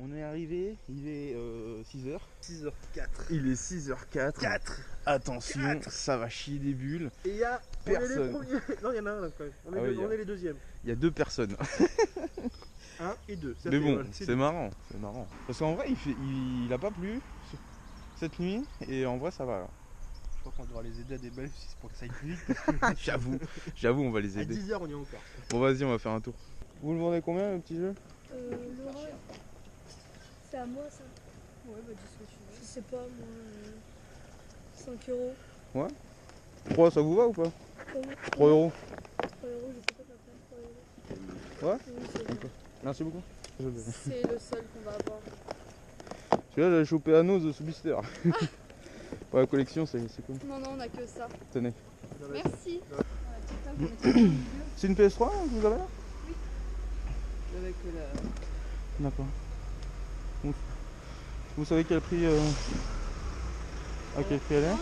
On est arrivé, il est 6h. 6h04. Il est 6h04. 4. Attention, 4. Ça va chier des bulles. Et il y a personne. On est les premiers. Non, il y en a un là quand même. On est les deuxièmes. Il y a 2 personnes. 1 et 2. Mais bon, c'est marrant, c'est marrant. Parce qu'en vrai, il a pas plu cette nuit et en vrai, ça va. Je crois qu'on devra les aider à déballer pour que ça aille plus vite. Parce que j'avoue, on va les aider. À 10h, on y est encore. Bon, vas-y, on va faire un tour. Vous le vendez combien le petit jeu? Le rôle, c'est à moi ça. Ouais, bah dis ce que tu veux. Je sais pas, moi. 5 euros. Ouais. 3, ça vous va ou pas? 3 euros. 3 euros, je sais pas de 3 euros. Ouais. Oui, okay. Merci beaucoup. C'est le seul qu'on va avoir. Celui-là, j'avais chopé à Nose sous Bister. Pour la collection, c'est cool. Non, on a que ça. Tenez. Merci. C'est une PS3 que vous avez là? Oui. Avec la... D'accord. Vous savez quel prix à quel prix elle est?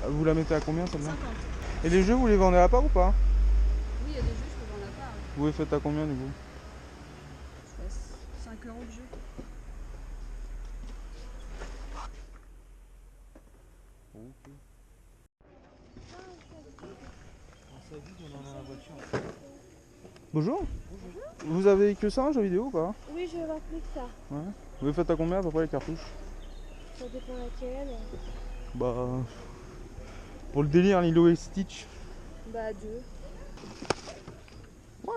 Vous la mettez à combien celle-là? 50. Et les jeux, vous les vendez à part ou pas? Oui, il y a des jeux, je peux vendre à part. Vous les faites à combien du coup? 5 euros le jeu. Ok. Bonjour. Vous avez que ça en jeu vidéo ou pas? Oui, je vais avoir plus que ça. Ouais. Vous les faites à combien à peu près les cartouches? Ça dépend laquelle. Bah... Pour le délire, Lilo et Stitch. Bah 2. What?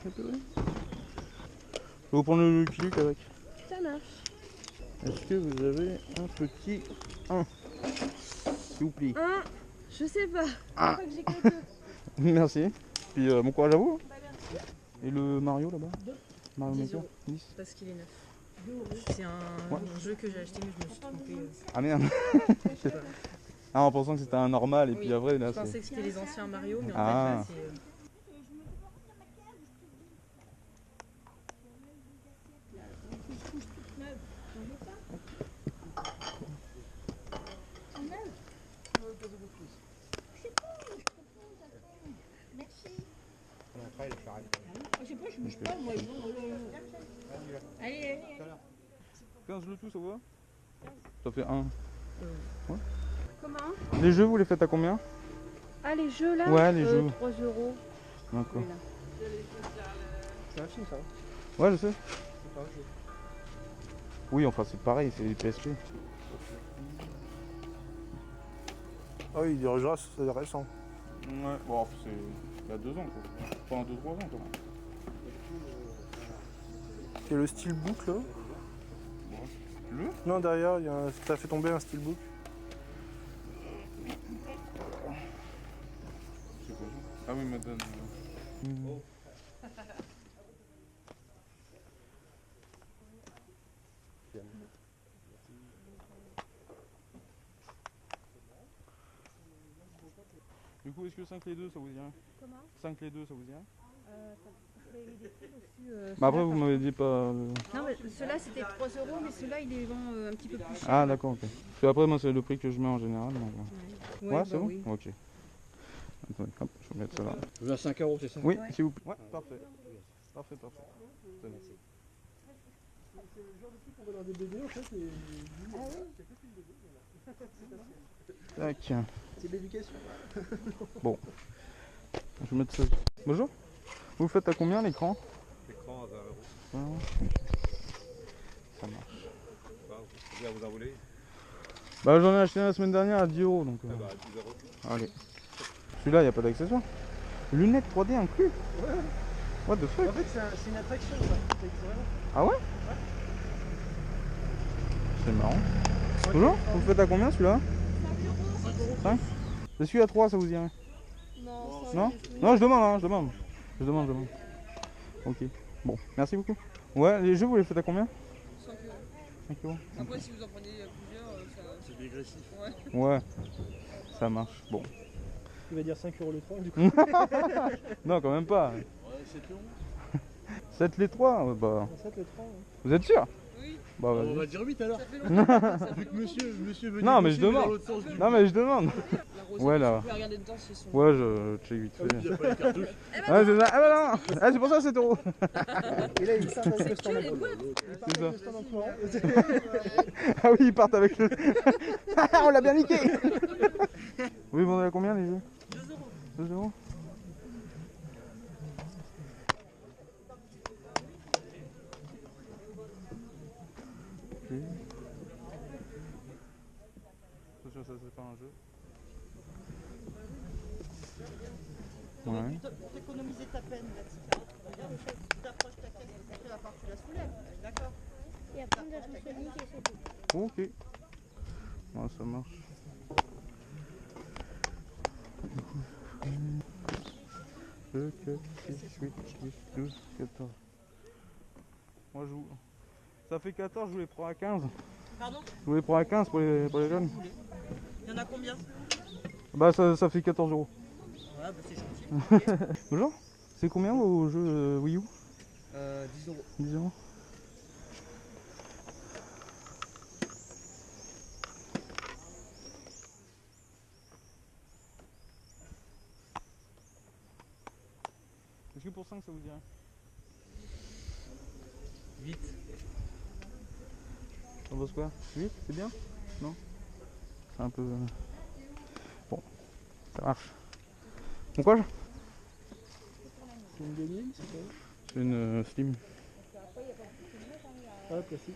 Je vais vous prendre le Lucky Luke avec. Ça marche. Est-ce que vous avez un petit 1? S'il vous plaît. 1, je sais pas. Ah. Je crois que j'ai que 2. Merci. Puis bon courage à vous. Bah merci. Et le Mario là-bas? 2. Mario 10 Maker? euros. 10. Parce qu'il est neuf. C'est un jeu que j'ai acheté mais je me suis trompée. Ah merde. Ah, en pensant que c'était un normal et Oui. puis après là Je pensais que c'était les anciens Mario mais en Ah. fait là c'est... Allez. 15 le tout, ça va? Ça fait 1. Ouais. Comment? Les jeux, vous les faites à combien? Ah, les jeux là? Ouais, les jeux. 3 euros. D'accord. C'est un film ça. Ouais, je sais. C'est pas un jeu. Oui, enfin c'est pareil, c'est des PSP. Ah oui, il est c'est récent. Ouais, bon, c'est il y a 2 ans quoi. Pendant 2-3 ans quoi. Il y a le steelbook là. Le? Non, derrière, t'as fait tomber un steelbook. C'est quoi ça? Ah oui, madame. Du coup, est-ce que 5 les 2 ça vous dirait? Comment? 5 les 2 ça vous dirait? Bah après, vous m'avez dit pas. Non, mais ceux-là c'était 3 euros, mais ceux-là il les vend un petit peu plus cher. Ah, d'accord, ok. Parce que après, moi, c'est le prix que je mets en général. Donc... Ouais, c'est bon? Oui. Ok. Attendez, hop, je vais mettre ça là. Je veux à 5 euros, c'est ça? Oui, s'il vous plaît. Ouais, parfait. Parfait. Tenez. C'est le genre de truc qu'on voit dans des BD en fait. Et... Ah oui? Tac. C'est de l'éducation. Bon. Je vais mettre ça. Bonjour. Vous le faites à combien l'écran? L'écran à 20 euros. Ah, ça marche. Combien vous en voulez? Bah j'en ai acheté la semaine dernière à 10 euros donc. Ah bah 10 euros. Allez. Celui-là, il n'y a pas d'accessoire. Lunettes 3D inclus. Ouais. What the fuck? En fait, c'est une attraction ça. Ah ouais? C'est marrant. Bonjour. Vous le faites à combien celui-là? 5 euros. C'est celui à 3, ça vous dirait? Non? Non, je demande. Ok. Bon, merci beaucoup. Ouais, les jeux, vous les faites à combien? 5 euros. 5 euros. Après, si vous en prenez plusieurs, C'est dégressif. Ouais, ça marche. Bon. Il va dire 5 euros le 3 du coup. Non, quand même pas. Ouais, 7 euros. 7 les 3, bah. 7 le 3. Ouais. Vous êtes sûr? Oui. Bah On vas-y. va dire 8 alors. Ça fait longtemps. Vu que monsieur veut Non, mais je négocier, demande. dans l'autre sens du Non mais je demande. La rosette, Ouais, là. tu peux regarder dedans s'ils sont. Ouais, je check vite fait. Il n'y a pas les cartouches. Ouais, c'est ça. Ah bah non. Ah, c'est pour ça 7 euros. Et là, il part avec le stand Que les boîtes. C'est ça. en Ah oui, ils partent avec le... On l'a bien niqué. Vous les vendez à combien les jeux 2 euros. 2 euros. Ok. Attention, ça c'est pas un jeu. Ouais. Pour t'économiser ta peine, là, regarde, tu approches ta caisse, après la part tu la soulèves, d'accord? Et après, on doit se niquer, c'est tout. Ok. Ouais, ça marche. 2, 4, 6, 8, 10, 12, 14. Moi je vous... Ça fait 14, je vous les prends à 15. Pardon? Je vous les prends à 15 pour les jeunes. Il y en a combien? Bah ça fait 14 euros. Ouais, bah c'est gentil. Bonjour. C'est combien vos jeux Wii U 10 euros. 10 euros. Est-ce que pour 5 ça vous dirait 8. On bosse quoi 8 c'est bien Non C'est un peu... Bon, ça marche. Bon courage. C'est une gamine, c'est quoi? C'est une Slim. Ah, classique.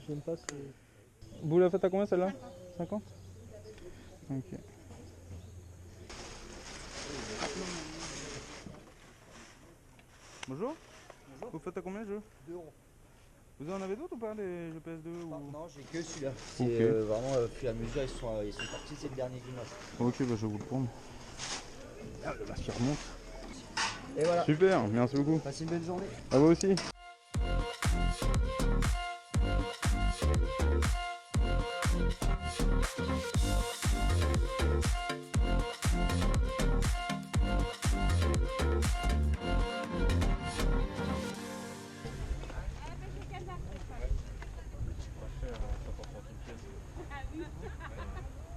J'aime pas ce... Vous la faites à combien celle-là 50. Ok. Bonjour. Bonjour. Vous faites à combien le jeu 2 euros. Vous en avez d'autres ou pas les jeux PS2 ou... Non, j'ai que celui-là. C'est Ok. vraiment, au fur et à mesure, ils sont partis, c'est le dernier du match. Ok, bah je vais vous le prendre. Ah, le masque qui remonte. Et voilà. Super, merci beaucoup. Passez une belle journée. À vous aussi.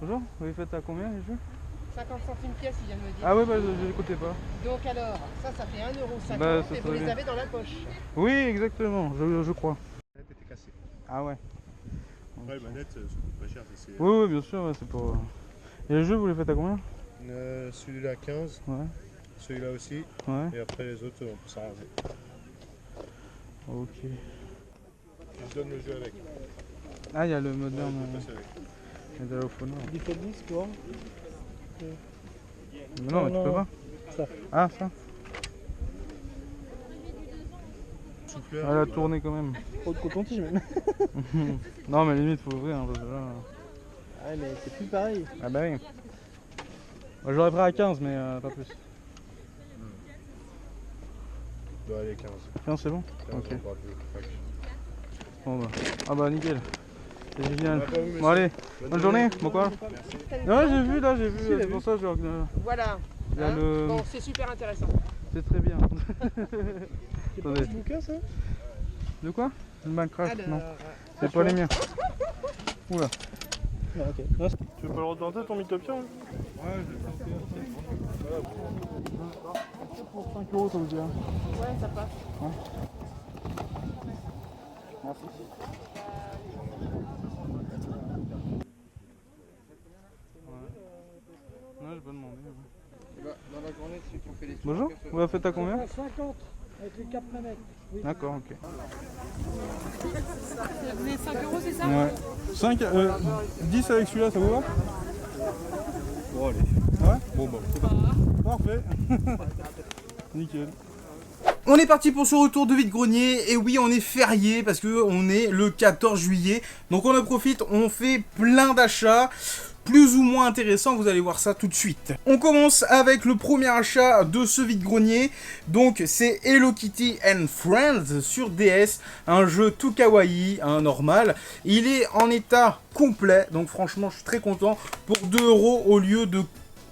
Bonjour, vous les faites à combien les jeux 50 centimes pièce, il vient de me dire. Ah ouais, bah je l'écoutais pas. Donc alors, ça fait 1,50 € Bah, ça et vous serait les bien. avez dans la poche. Oui, exactement, je crois. La tête était cassée. Ah ouais. Ouais, la manette, ça coûte pas cher. Oui, oui, bien sûr, ouais, c'est pour... Et les jeux, vous les faites à combien Celui-là 15, Ouais, celui-là aussi, ouais, et après les autres, on peut s'arranger. ok. Je donne le jeu avec. Ah, il y a le Ouais, moderne je peux passer avec. Medal of Honor. Du tennis, quoi. Mais non, mais tu peux pas. Ça. Ah, ça Souffleur. Elle a tourné quand même. Trop de coton-tige même. Non, mais limite, faut ouvrir, hein, parce que là... Ouais, mais c'est plus pareil. Ah bah oui. Moi, j'aurais pris à 15, mais pas plus. Bah, allez, 15. 15, c'est bon 15, Ok. encore plus. Bon bah. Ah bah, nickel. C'est génial. Bah, vous, Bon, allez, bonne journée, bon courage. Ouais, j'ai vu, là, Si, c'est la pour ça que j'ai... Voilà. Il y a le... Bon, c'est super intéressant. C'est très bien. C'est pas Attendez. un bouquin, ça? De quoi Le Minecraft, Alors, non. C'est pas les miens. Oula. Ah, ok. Non, tu veux pas le retenter ton Mythopia? Ouais, je vais tenter. Pour 5 €, ça vous dit. ouais, ça passe. Merci. Ouais, j'ai pas demandé. Dans la journée, ceux qui ont fait les Bonjour, vous la faites à combien 50 avec les 4 manettes. D'accord, ok. Vous voulez 5 €, c'est ça? Ouais. 5, 10 avec celui-là, ça vous va Bon, allez. Ouais. Bon bah, c'est parfait. Nickel. On est parti pour ce retour de vide-grenier, et oui on est férié parce que on est le 14 juillet, donc on en profite, on fait plein d'achats, plus ou moins intéressants, vous allez voir ça tout de suite. On commence avec le premier achat de ce vide-grenier, donc c'est Hello Kitty and Friends sur DS, un jeu tout kawaii, un normal, il est en état complet, donc franchement je suis très content, pour 2 € au lieu de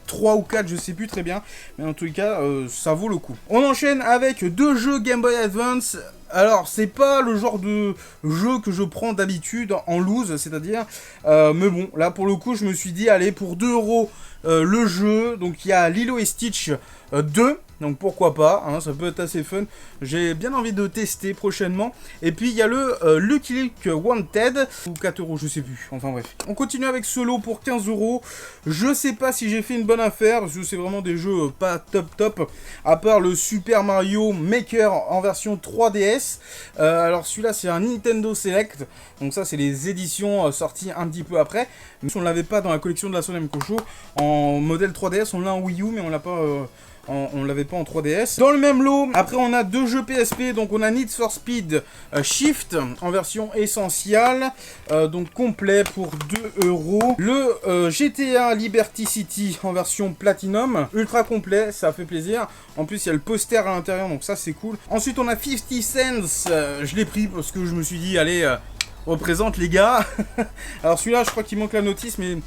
3 ou 4, je sais plus très bien, mais en tout cas, ça vaut le coup. On enchaîne avec deux jeux Game Boy Advance Alors, c'est pas le genre de jeu que je prends d'habitude en loose, c'est-à-dire... mais bon, là, pour le coup, je me suis dit, allez, pour 2 € le jeu. Donc, il y a Lilo et Stitch 2. Donc, pourquoi pas, hein, ça peut être assez fun. J'ai bien envie de tester prochainement. Et puis, il y a le Lucky Luke Wanted, ou 4 €, je sais plus. Enfin, bref. On continue avec Solo pour 15 €. Je sais pas si j'ai fait une bonne affaire, parce que c'est vraiment des jeux pas top. À part le Super Mario Maker en version 3DS. Alors, celui-là, c'est un Nintendo Select. Donc ça, c'est les éditions sorties un petit peu après. Mais on l'avait pas dans la collection de la Sonem Cocho. En modèle 3DS, on l'a en Wii U, mais on l'a pas... on l'avait pas en 3DS. Dans le même lot, après on a 2 jeux PSP, donc on a Need for Speed Shift en version essentielle, donc complet pour 2 €. Le GTA Liberty City en version Platinum, ultra complet, ça fait plaisir. En plus il y a le poster à l'intérieur, donc ça c'est cool. Ensuite on a 50 Cents, je l'ai pris parce que je me suis dit, allez, représente les gars. Alors celui-là je crois qu'il manque la notice, mais...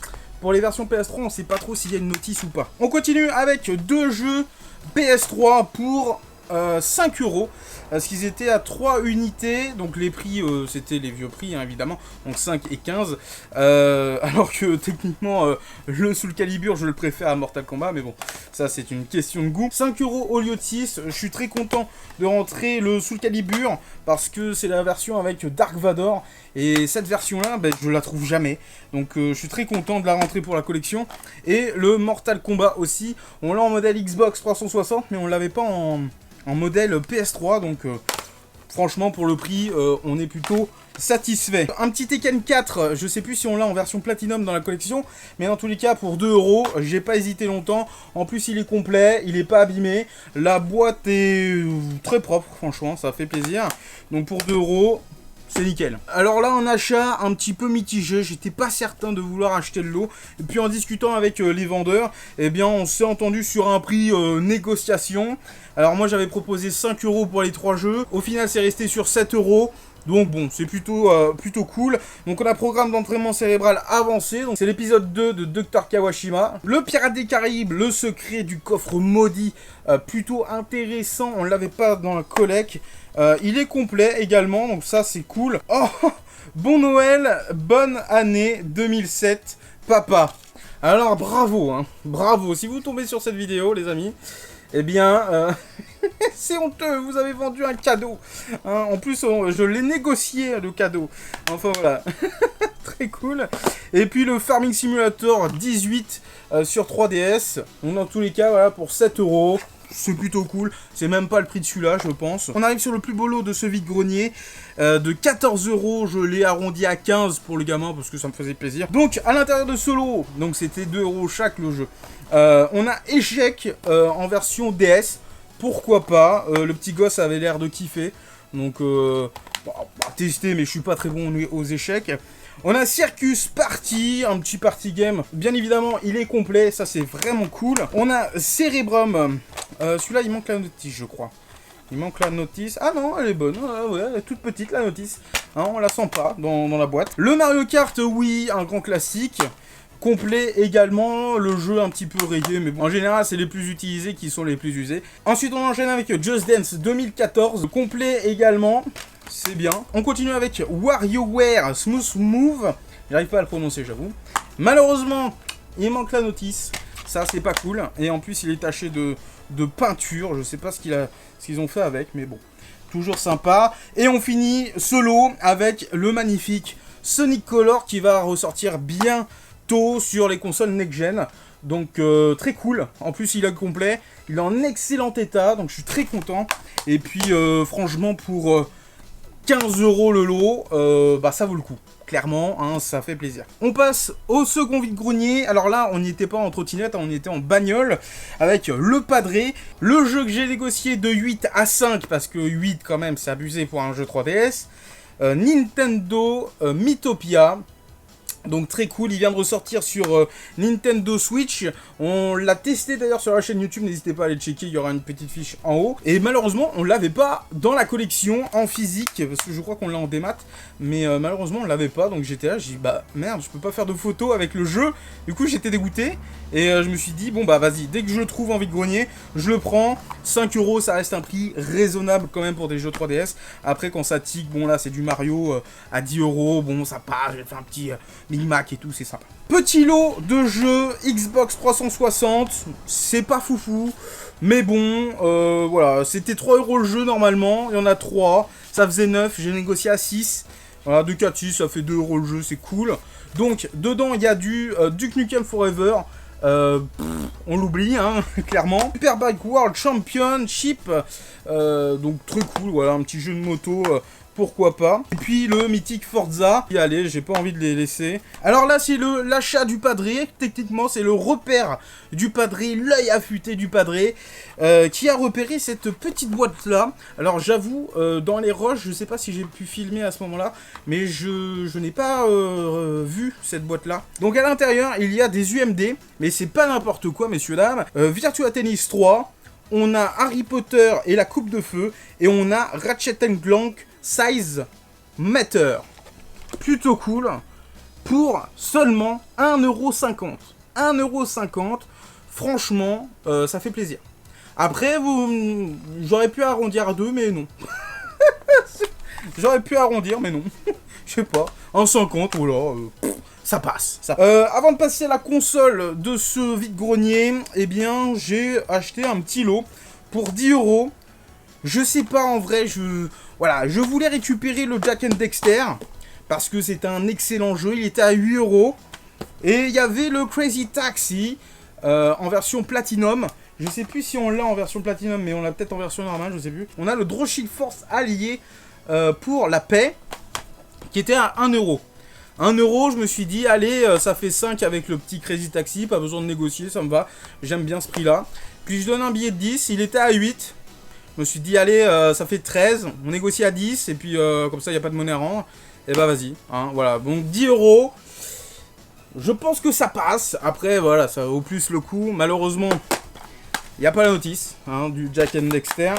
Pour les versions PS3, on sait pas trop s'il y a une notice ou pas. On continue avec 2 jeux PS3 pour 5 €. Parce qu'ils étaient à 3 unités. Donc les prix, c'était les vieux prix, hein, évidemment. Donc 5 et 15. Alors que techniquement, le Soul Calibur, je le préfère à Mortal Kombat. Mais bon, ça c'est une question de goût. 5 € au lieu de 6. Je suis très content de rentrer le Soul Calibur. Parce que c'est la version avec Dark Vador. Et cette version-là, ben, je la trouve jamais. Donc je suis très content de la rentrer pour la collection. Et le Mortal Kombat aussi. On l'a en modèle Xbox 360, mais on l'avait pas en modèle PS3. Donc franchement, pour le prix, on est plutôt satisfait. Un petit Tekken 4, je sais plus si on l'a en version Platinum dans la collection. Mais dans tous les cas, pour 2 €, j'ai pas hésité longtemps. En plus, il est complet, il est pas abîmé. La boîte est très propre, franchement, ça fait plaisir. Donc pour 2 €... c'est nickel. Alors là, en achat un petit peu mitigé, j'étais pas certain de vouloir acheter le lot. Et puis en discutant avec les vendeurs, eh bien on s'est entendu sur un prix négociation. Alors moi j'avais proposé 5 € pour les 3 jeux. Au final c'est resté sur 7 €. Donc bon, c'est plutôt cool. Donc on a programme d'entraînement cérébral avancé. Donc c'est l'épisode 2 de Dr Kawashima. Le Pirate des Caraïbes, le secret du coffre maudit. Plutôt intéressant, on l'avait pas dans la collecte. Il est complet également, donc ça c'est cool. Oh, bon Noël, bonne année 2007, papa. Alors bravo, hein, bravo. Si vous tombez sur cette vidéo, les amis, eh bien, c'est honteux, vous avez vendu un cadeau. Hein, en plus, je l'ai négocié, le cadeau. Enfin voilà, très cool. Et puis le Farming Simulator 18 sur 3DS. Donc dans tous les cas, voilà, pour 7 €. C'est plutôt cool, c'est même pas le prix de celui-là, je pense. On arrive sur le plus beau lot de ce vide-grenier. De 14 €, je l'ai arrondi à 15 pour le gamin parce que ça me faisait plaisir. Donc, à l'intérieur de ce lot, donc c'était 2 € chaque le jeu. On a Échec en version DS. Pourquoi pas, le petit gosse avait l'air de kiffer. Donc, tester, mais je suis pas très bon aux échecs. On a Circus Party, un petit party game. Bien évidemment, il est complet, ça c'est vraiment cool. On a Cerebrum. Celui-là, il manque la notice, je crois. Il manque la notice. Ah non, elle est bonne. Ouais, elle est toute petite, la notice. Hein, on la sent pas dans la boîte. Le Mario Kart, oui, un grand classique. Complet également, le jeu un petit peu rayé, mais bon, en général, c'est les plus utilisés qui sont les plus usés. Ensuite, on enchaîne avec Just Dance 2014. Complet également. C'est bien. On continue avec WarioWare Smooth Move. J'arrive pas à le prononcer, j'avoue. Malheureusement, il manque la notice. Ça, c'est pas cool. Et en plus, il est taché de peinture. Je sais pas ce qu'ils ont fait avec, mais bon. Toujours sympa. Et on finit solo avec le magnifique Sonic Color qui va ressortir bientôt sur les consoles next-gen. Donc, très cool. En plus, il est complet. Il est en excellent état. Donc, je suis très content. Et puis, franchement, pour 15 € le lot, bah ça vaut le coup. Clairement, hein, ça fait plaisir. On passe au second vide-grenier. Alors là, on n'y était pas en trottinette, on y était en bagnole avec le Padré. Le jeu que j'ai négocié de 8 à 5, parce que 8 quand même, c'est abusé pour un jeu 3DS. Nintendo Mythopia. Donc très cool, il vient de ressortir sur Nintendo Switch. On l'a testé d'ailleurs sur la chaîne YouTube, n'hésitez pas à aller checker, il y aura une petite fiche en haut. Et malheureusement, on l'avait pas dans la collection en physique, parce que je crois qu'on l'a en démat. Mais malheureusement, on l'avait pas, donc j'étais là, j'ai dit bah merde, je peux pas faire de photos avec le jeu. Du coup, j'étais dégoûté. Et je me suis dit, bon bah vas-y, dès que je le trouve en vide-grenier, je le prends. 5 €, ça reste un prix raisonnable quand même pour des jeux 3DS. Après, quand ça tique, bon là, c'est du Mario à 10 €. Bon, ça part, j'ai fait un petit Mac et tout, c'est sympa. Petit lot de jeux Xbox 360, c'est pas foufou, mais bon, voilà, c'était 3 € le jeu normalement, il y en a 3, ça faisait 9, j'ai négocié à 6, voilà, 2 4 6, ça fait 2 € le jeu, c'est cool. Donc, dedans, il y a du Duke Nukem Forever, on l'oublie, hein, clairement. Superbike World Championship, donc très cool, voilà, un petit jeu de moto, pourquoi pas. Et puis le mythique Forza. Et allez, j'ai pas envie de les laisser. Alors là, c'est l'achat du padré. Techniquement, c'est le repère du padré, l'œil affûté du padré, qui a repéré cette petite boîte-là. Alors j'avoue, dans les roches, je sais pas si j'ai pu filmer à ce moment-là, mais je n'ai pas vu cette boîte-là. Donc à l'intérieur, il y a des UMD, mais c'est pas n'importe quoi, messieurs, dames. Virtua Tennis 3, on a Harry Potter et la Coupe de Feu, et on a Ratchet & Clank Size Matter. Plutôt cool. Pour seulement 1,50 €. 1,50 €. Franchement, ça fait plaisir. Après, j'aurais pu arrondir à 2, mais non. J'aurais pu arrondir, mais non. Je sais pas. 1,50 €, voilà. Ça passe. Avant de passer à la console de ce vide-grenier, eh bien, j'ai acheté un petit lot pour 10 €. Je sais pas, en vrai, voilà, je voulais récupérer le Jak and Dexter, parce que c'est un excellent jeu, il était à 8 €. Et il y avait le Crazy Taxi, en version Platinum. Je sais plus si on l'a en version Platinum, mais on l'a peut-être en version normale, je sais plus. On a le Draw Shield Force allié pour la paix, qui était à 1 €. 1 €, je me suis dit, allez, ça fait 5 avec le petit Crazy Taxi, pas besoin de négocier, ça me va. J'aime bien ce prix-là. Puis je donne un billet de 10, il était à 8. Je me suis dit, allez, ça fait 13, on négocie à 10, et puis comme ça, il n'y a pas de monnaie à rendre. Et bah vas-y, hein, voilà. Donc 10 €, je pense que ça passe. Après, voilà, ça vaut plus le coup. Malheureusement, il n'y a pas la notice hein, du Jak and Dexter.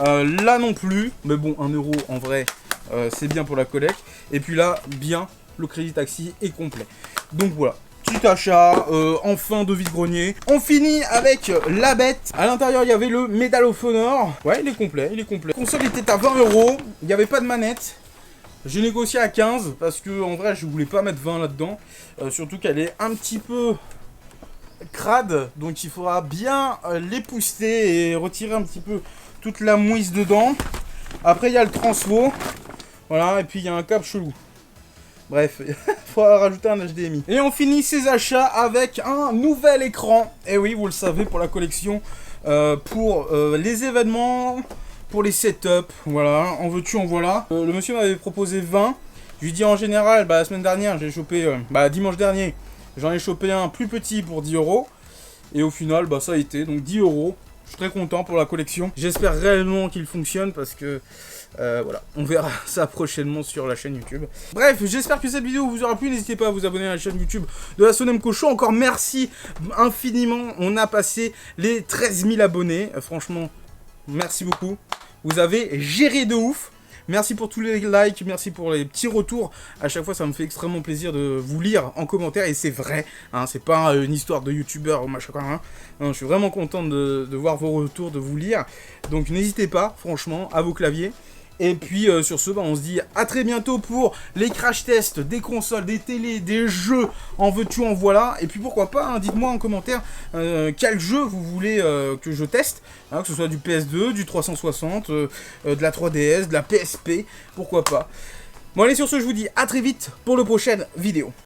Là non plus, mais bon, 1 € en vrai, c'est bien pour la collecte. Et puis là, bien, le Crazy Taxi est complet. Donc voilà. Petit achat en fin de vide-grenier. On finit avec la bête. À l'intérieur, il y avait le Medal of Honor. Ouais, il est complet, il est complet. La console était à 20 €. Il n'y avait pas de manette. J'ai négocié à 15 parce que en vrai, je voulais pas mettre 20 là-dedans. Surtout qu'elle est un petit peu crade. Donc il faudra bien l'épousseter et retirer un petit peu toute la mouise dedans. Après, il y a le transfo. Voilà, et puis il y a un câble chelou. Bref, il faudra rajouter un HDMI. Et on finit ces achats avec un nouvel écran. Et oui, vous le savez, pour la collection, pour les événements, pour les setups. Voilà, en veux-tu, en voilà. Le monsieur m'avait proposé 20. Je lui dis en général, bah, la semaine dernière, j'ai chopé, dimanche dernier, j'en ai chopé un plus petit pour 10 €. Et au final, bah, ça a été, donc 10 €. Je suis très content pour la collection. J'espère réellement qu'il fonctionne parce que voilà, on verra ça prochainement sur la chaîne YouTube. Bref, j'espère que cette vidéo vous aura plu. N'hésitez pas à vous abonner à la chaîne YouTube de la Sonemco Show. Encore merci infiniment. On a passé les 13 000 abonnés. Franchement, merci beaucoup. Vous avez géré de ouf. Merci pour tous les likes, merci pour les petits retours. À chaque fois, ça me fait extrêmement plaisir de vous lire en commentaire. Et c'est vrai, hein, c'est pas une histoire de youtubeur ou machin. Hein. Non, je suis vraiment content de voir vos retours, de vous lire. Donc n'hésitez pas, franchement, à vos claviers. Et puis sur ce, on se dit à très bientôt pour les crash tests des consoles, des télés, des jeux, en veux-tu, en voilà. Et puis pourquoi pas, hein, dites-moi en commentaire quel jeu vous voulez que je teste, hein, que ce soit du PS2, du 360, de la 3DS, de la PSP, pourquoi pas. Bon allez, sur ce, je vous dis à très vite pour la prochaine vidéo.